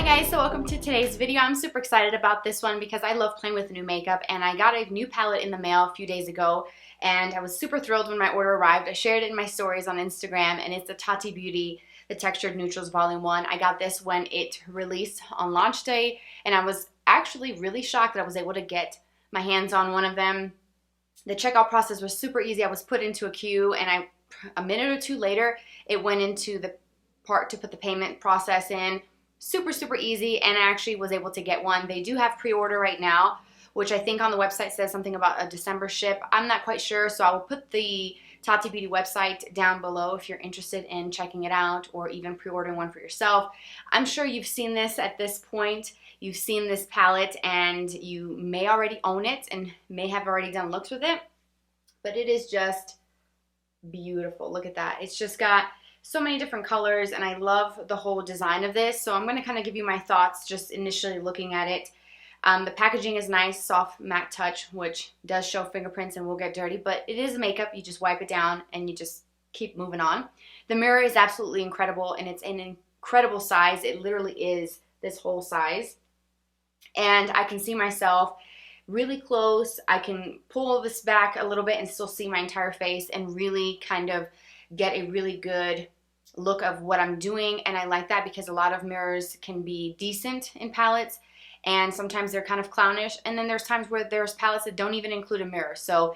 Hi guys, so welcome to today's video. I'm super excited about this one because I love playing with new makeup, and I got a new palette in the mail a few days ago and I was super thrilled when my order arrived. I shared it in my stories on Instagram, and it's the TATI Beauty, the Textured Neutrals Volume 1. I got this when it released on launch day, and I was actually really shocked that I was able to get my hands on one of them. The checkout process was super easy. I was put into a queue, and a minute or two later, it went into the part to put the payment process in. Super easy, and I actually was able to get one. They do have pre-order right now, which I think on the website says something about a December ship. I'm not quite sure, so I will put the TATI Beauty website down below if you're interested in checking it out or even pre-ordering one for yourself. I'm sure you've seen this at this point. You've seen this palette and you may already own it and may have already done looks with it, but it is just beautiful. Look at that. It's just got so many different colors, and I love the whole design of this. So I'm going to kind of give you my thoughts just initially looking at it. The packaging is nice, soft matte touch, which does show fingerprints and will get dirty, but it is makeup. You just wipe it down and you just keep moving on. The mirror is absolutely incredible, and it's an incredible size. It literally is this whole size, and I can see myself really close. I can pull this back a little bit and still see my entire face and really kind of get a really good look of what I'm doing. And I like that because a lot of mirrors can be decent in palettes, and sometimes they're kind of clownish, and then there's times where there's palettes that don't even include a mirror. So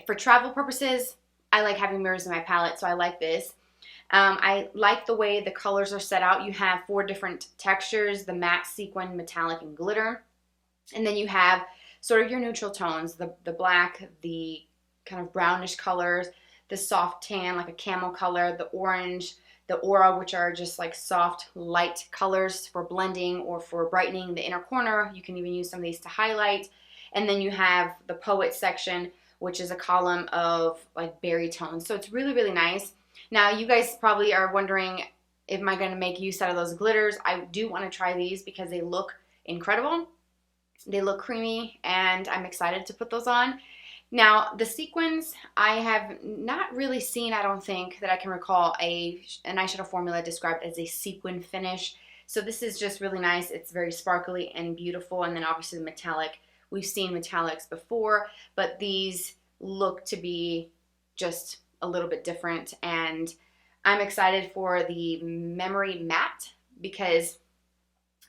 for travel purposes, I like having mirrors in my palette, so I like this. I like the way the colors are set out. You have 4 different textures: the matte, sequin, metallic, and glitter. And then you have sort of your neutral tones, the black, the kind of brownish colors, the soft tan, like a camel color, the orange, the aura, which are just like soft, light colors for blending or for brightening the inner corner. You can even use some of these to highlight. And then you have the poet section, which is a column of like berry tones. So it's really nice. Now, you guys probably are wondering, am I going to make use out of those glitters? I do want to try these because they look incredible. They look creamy, and I'm excited to put those on. Now, the sequins, I have not really seen, I don't think, that I can recall an eyeshadow formula described as a sequin finish. So this is just really nice. It's very sparkly and beautiful. And then obviously the metallic. We've seen metallics before, but these look to be just a little bit different. And I'm excited for the Memory Matte because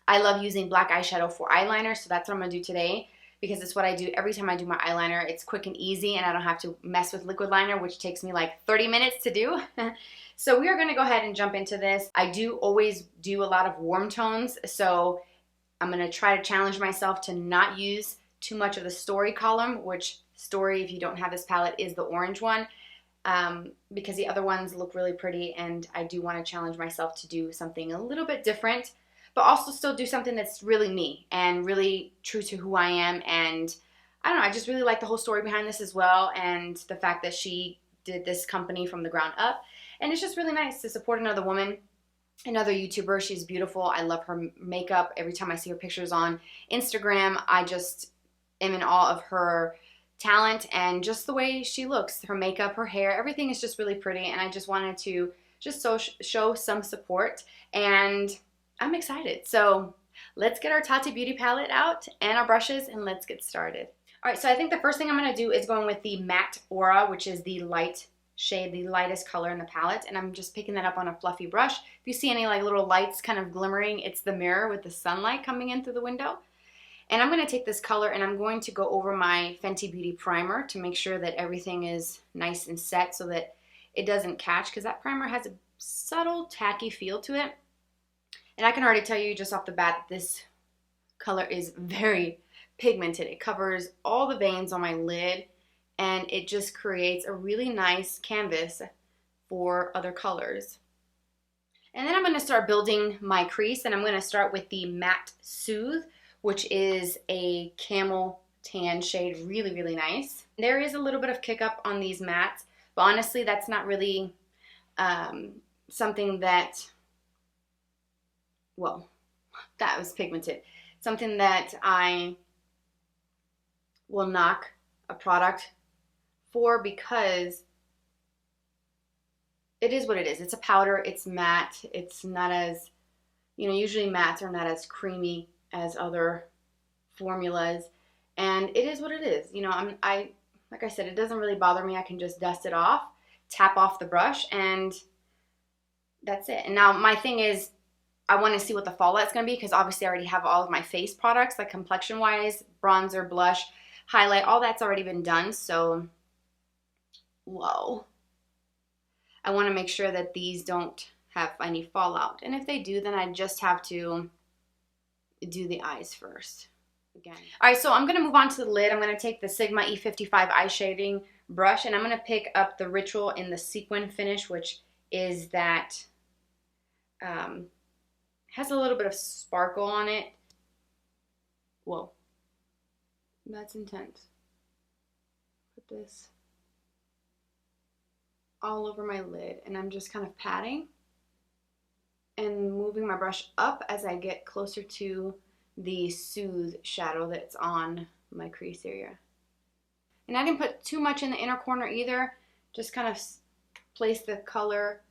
I love using black eyeshadow for eyeliner. So that's what I'm going to do today, because it's what I do every time I do my eyeliner. It's quick and easy, and I don't have to mess with liquid liner, which takes me like 30 minutes to do. So we are going to go ahead and jump into this. I do always do a lot of warm tones, so I'm going to try to challenge myself to not use too much of the Story column, which Story, if you don't have this palette, is the orange one, because the other ones look really pretty, and I do want to challenge myself to do something a little bit different, but also still do something that's really me and really true to who I am. And I don't know, I just really like the whole story behind this as well, and the fact that she did this company from the ground up. And it's just really nice to support another woman, another YouTuber. She's beautiful. I love her makeup. Every time I see her pictures on Instagram, I just am in awe of her talent and just the way she looks. Her makeup, her hair, everything is just really pretty, and I just wanted to just show some support, and I'm excited. So let's get our TATI Beauty palette out and our brushes, and let's get started. All right, so I think the first thing I'm going to do is going with the Matte Aura, which is the light shade, the lightest color in the palette, and I'm just picking that up on a fluffy brush. If you see any like little lights kind of glimmering, it's the mirror with the sunlight coming in through the window. And I'm going to take this color and I'm going to go over my Fenty Beauty primer to make sure that everything is nice and set so that it doesn't catch, because that primer has a subtle tacky feel to it. And I can already tell you just off the bat, this color is very pigmented. It covers all the veins on my lid, and it just creates a really nice canvas for other colors. And then I'm going to start building my crease, and I'm going to start with the Matte Soothe, which is a camel tan shade. Really nice. There is a little bit of kick up on these mattes, but honestly, that's not really something that, well, that was pigmented. Something that I will knock a product for, because it is what it is. It's a powder, it's matte, it's not as You know, usually mattes are not as creamy as other formulas, and it is what it is. You know, like I said, it doesn't really bother me. I can just dust it off, tap off the brush, and that's it. And now my thing is, I want to see what the fallout's going to be, because obviously I already have all of my face products, like complexion wise, bronzer, blush, highlight, all that's already been done. So, whoa. I want to make sure that these don't have any fallout. And if they do, then I just have to do the eyes first. Again. All right, so I'm going to move on to the lid. I'm going to take the Sigma E55 eye shading brush, and I'm going to pick up the Ritual in the sequin finish, which is that, has a little bit of sparkle on it. Whoa, that's intense. Put this all over my lid, and I'm just kind of patting and moving my brush up as I get closer to the Soothe shadow that's on my crease area. And I didn't put too much in the inner corner either, just kind of place the color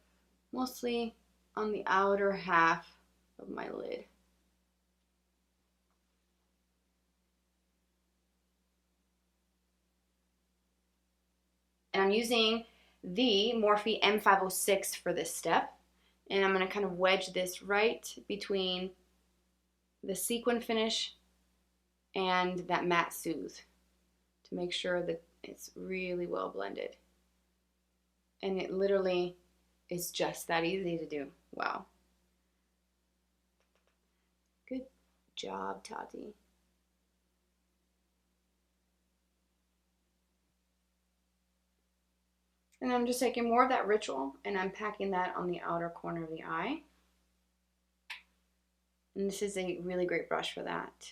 mostly on the outer half of my lid. And I'm using the Morphe M506 for this step, and I'm going to kind of wedge this right between the sequin finish and that matte Soothe to make sure that it's really well blended. And it literally is just that easy to do. Wow. Good job, Tati. And I'm just taking more of that Ritual and I'm packing that on the outer corner of the eye. And this is a really great brush for that.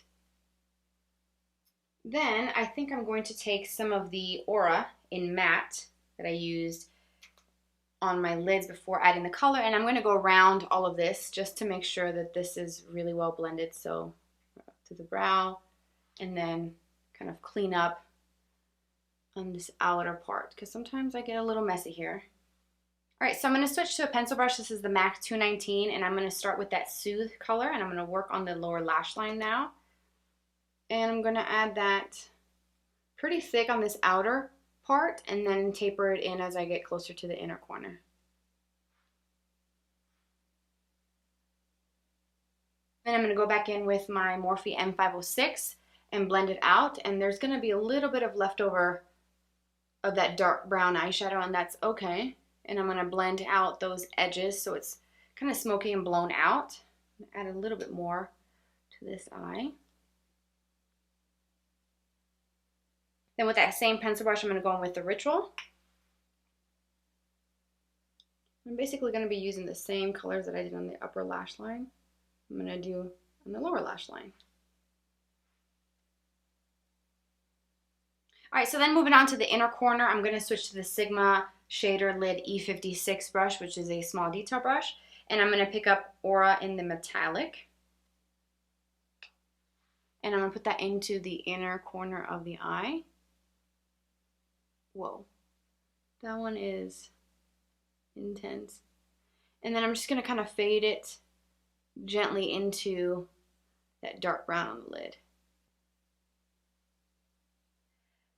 Then I think I'm going to take some of the Aura in matte that I used on my lids before adding the color, and I'm going to go around all of this just to make sure that this is really well blended. So to the brow, and then kind of clean up on this outer part, because sometimes I get a little messy here. All right, so I'm going to switch to a pencil brush. This is the MAC 219, and I'm going to start with that Soothe color, and I'm going to work on the lower lash line now. And I'm going to add that pretty thick on this outer part, and then taper it in as I get closer to the inner corner. Then I'm going to go back in with my Morphe M506 and blend it out, and there's going to be a little bit of leftover of that dark brown eyeshadow, and that's okay. And I'm going to blend out those edges so it's kind of smoky and blown out. Add a little bit more to this eye. Then with that same pencil brush, I'm going to go in with the Ritual. I'm basically going to be using the same colors that I did on the upper lash line. I'm going to do on the lower lash line. All right, so then moving on to the inner corner, I'm going to switch to the Sigma Shader Lid E56 brush, which is a small detail brush. And I'm going to pick up Aura in the metallic. And I'm going to put that into the inner corner of the eye. Whoa, that one is intense. And then I'm just going to kind of fade it gently into that dark brown on the lid.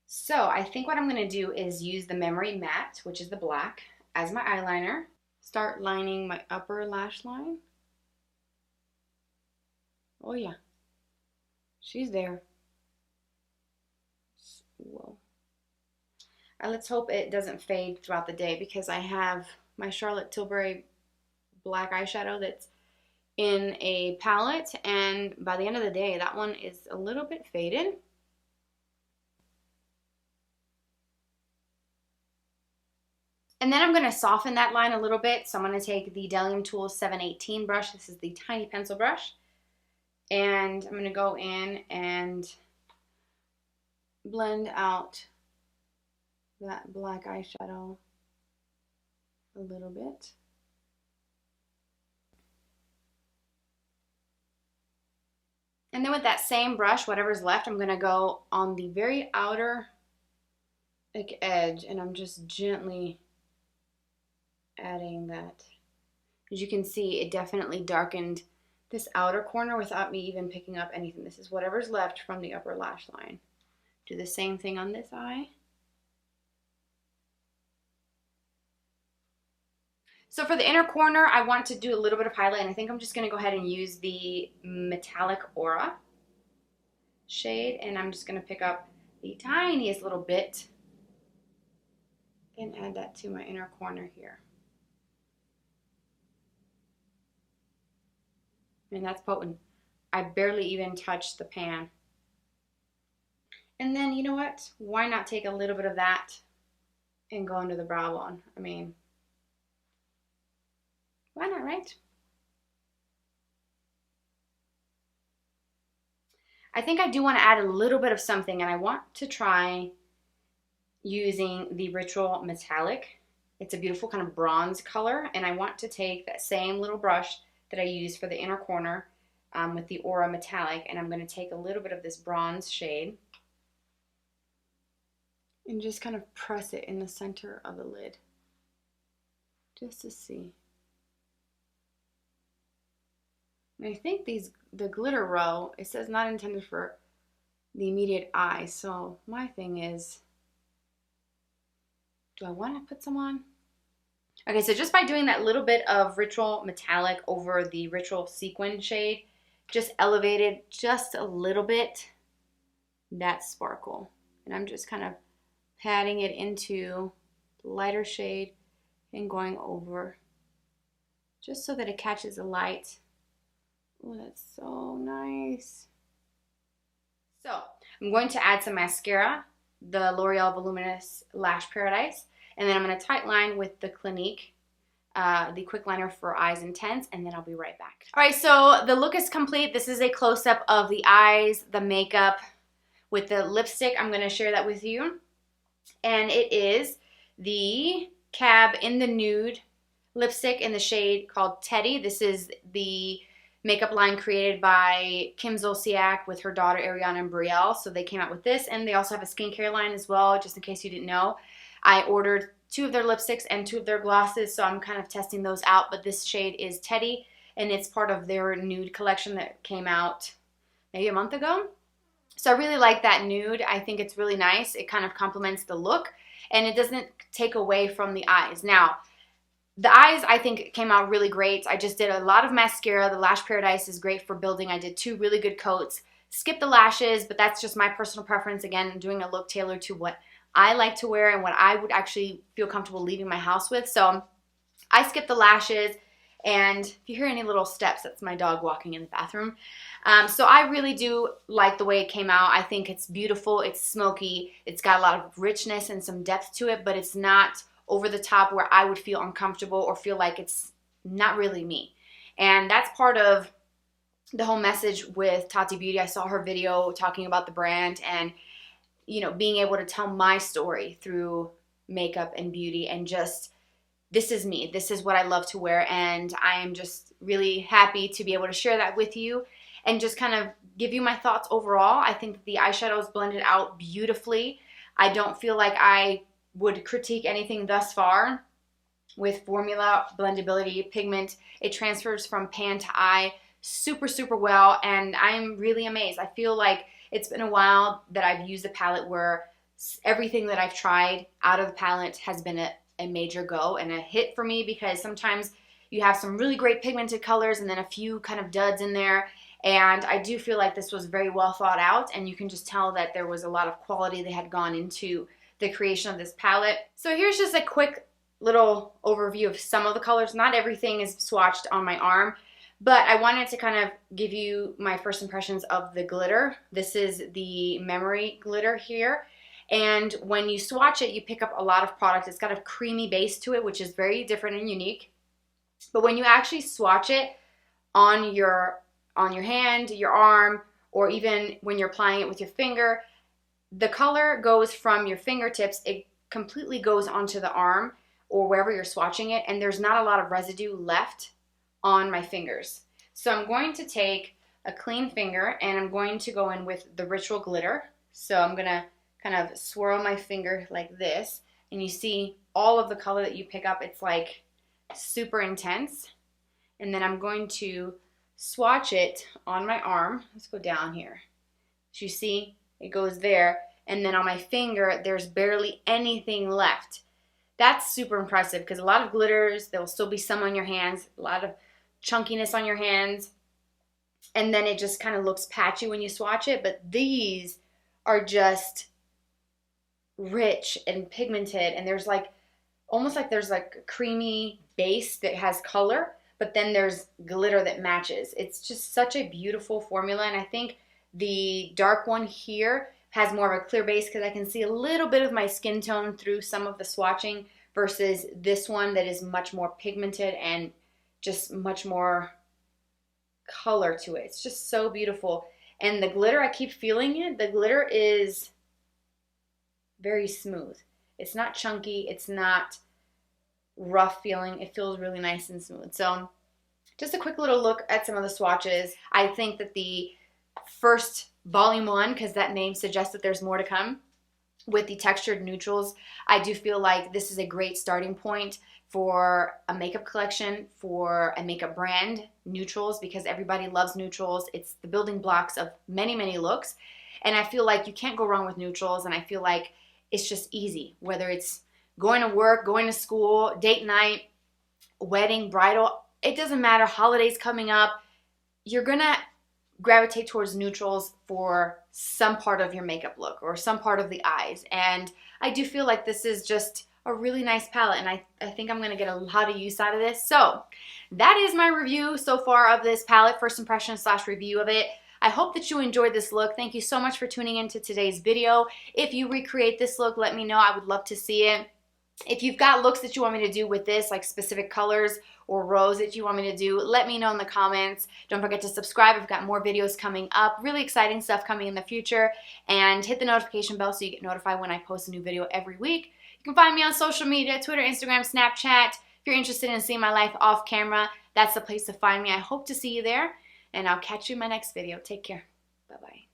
So I think what I'm going to do is use the Memory Matte, which is the black, as my eyeliner. Start lining my upper lash line. Oh yeah, she's there. Whoa. Let's hope it doesn't fade throughout the day, because I have my Charlotte Tilbury black eyeshadow that's in a palette, and by the end of the day that one is a little bit faded. And then I'm going to soften that line a little bit, so I'm going to take the Delium Tools 718 brush. This is the tiny pencil brush, and I'm going to go in and blend out that black eyeshadow a little bit. And then with that same brush, whatever's left, I'm going to go on the very outer edge, and I'm just gently adding that. As you can see, it definitely darkened this outer corner without me even picking up anything. This is whatever's left from the upper lash line. Do the same thing on this eye. So for the inner corner, I want to do a little bit of highlight, and I think I'm just going to go ahead and use the Metallic Aura shade, and I'm just going to pick up the tiniest little bit and add that to my inner corner here. And that's potent. I barely even touched the pan. And then, you know what? Why not take a little bit of that and go into the brow bone? I mean, why not, right? I think I do want to add a little bit of something, and I want to try using the Ritual Metallic. It's a beautiful kind of bronze color, and I want to take that same little brush that I used for the inner corner with the Aura Metallic, and I'm going to take a little bit of this bronze shade and just kind of press it in the center of the lid, just to see. And I think the glitter row, it says not intended for the immediate eye, so my thing is, do I want to put some on? Okay, so just by doing that little bit of Ritual Metallic over the Ritual Sequin shade, just elevated just a little bit that sparkle. And I'm just kind of patting it into the lighter shade and going over just so that it catches the light. Oh, that's so nice. So I'm going to add some mascara, the L'Oreal Voluminous Lash Paradise, and then I'm going to tight line with the Clinique, the quick liner for Eyes Intense, and then I'll be right back. All right, so the look is complete. This is a close-up of the eyes, the makeup, with the lipstick. I'm going to share that with you, and it is the Cab in the Nude lipstick in the shade called Teddy. This is the makeup line created by Kim Zolciak with her daughter Ariana and Brielle. So they came out with this, and they also have a skincare line as well, just in case you didn't know. I ordered 2 of their lipsticks and 2 of their glosses, so I'm kind of testing those out, but this shade is Teddy, and it's part of their nude collection that came out maybe a month ago. So I really like that nude. I think it's really nice. It kind of complements the look, and it doesn't take away from the eyes. Now, the eyes, I think, came out really great. I just did a lot of mascara. The Lash Paradise is great for building. I did 2 really good coats. Skipped the lashes, but that's just my personal preference. Again, doing a look tailored to what I like to wear and what I would actually feel comfortable leaving my house with. So I skipped the lashes, and if you hear any little steps, that's my dog walking in the bathroom. So I really do like the way it came out. I think it's beautiful. It's smoky. It's got a lot of richness and some depth to it, but it's not over the top where I would feel uncomfortable or feel like it's not really me. And that's part of the whole message with Tati Beauty. I saw her video talking about the brand and, you know, being able to tell my story through makeup and beauty, and just, this is me. This is what I love to wear, and I am just really happy to be able to share that with you and just kind of give you my thoughts overall. I think the eyeshadows blended out beautifully. I don't feel like I would critique anything thus far with formula, blendability, pigment. It transfers from pan to eye super, super well, and I'm really amazed. I feel like it's been a while that I've used a palette where everything that I've tried out of the palette has been a major go and a hit for me, because sometimes you have some really great pigmented colors and then a few kind of duds in there. And I do feel like this was very well thought out, and you can just tell that there was a lot of quality that had gone into the creation of this palette. So here's just a quick little overview of some of the colors. Not everything is swatched on my arm, but I wanted to kind of give you my first impressions of the glitter. This is the Memory glitter here. And when you swatch it, you pick up a lot of product. It's got a creamy base to it, which is very different and unique. But when you actually swatch it on your hand, your arm, or even when you're applying it with your finger, the color goes from your fingertips, it completely goes onto the arm or wherever you're swatching it, and there's not a lot of residue left on my fingers. So I'm going to take a clean finger and I'm going to go in with the Ritual glitter. So I'm gonna kind of swirl my finger like this, and you see all of the color that you pick up. It's like super intense. And then I'm going to swatch it on my arm. Let's go down here. So you see, it goes there. And then on my finger, there's barely anything left. That's super impressive because a lot of glitters, there will still be some on your hands, a lot of chunkiness on your hands, and then it just kind of looks patchy when you swatch it. But these are just rich and pigmented, and there's like almost like there's like a creamy base that has color, but then there's glitter that matches. It's just such a beautiful formula, and I think the dark one here has more of a clear base because I can see a little bit of my skin tone through some of the swatching versus this one that is much more pigmented and just much more color to it. It's just so beautiful. And the glitter, I keep feeling it. The glitter is very smooth. It's not chunky. It's not rough feeling. It feels really nice and smooth. So just a quick little look at some of the swatches. I think that the first volume 1, because that name suggests that there's more to come, with the textured neutrals, I do feel like this is a great starting point for a makeup collection, for a makeup brand, neutrals, because everybody loves neutrals. It's the building blocks of many, many looks. And I feel like you can't go wrong with neutrals, and I feel like it's just easy, whether it's going to work, going to school, date night, wedding, bridal, it doesn't matter, holidays coming up, you're gonna gravitate towards neutrals for some part of your makeup look or some part of the eyes. And I do feel like this is just a really nice palette, and I think I'm going to get a lot of use out of this. So that is my review so far of this palette, first impression / review of it. I hope that you enjoyed this look. Thank you so much for tuning into today's video. If you recreate this look, let me know. I would love to see it. If you've got looks that you want me to do with this, like specific colors or rows that you want me to do, let me know in the comments. Don't forget to subscribe. I've got more videos coming up, really exciting stuff coming in the future, and hit the notification bell so you get notified when I post a new video every week. You can find me on social media, Twitter, Instagram, Snapchat. If you're interested in seeing my life off camera, that's the place to find me. I hope to see you there, and I'll catch you in my next video. Take care. Bye-bye.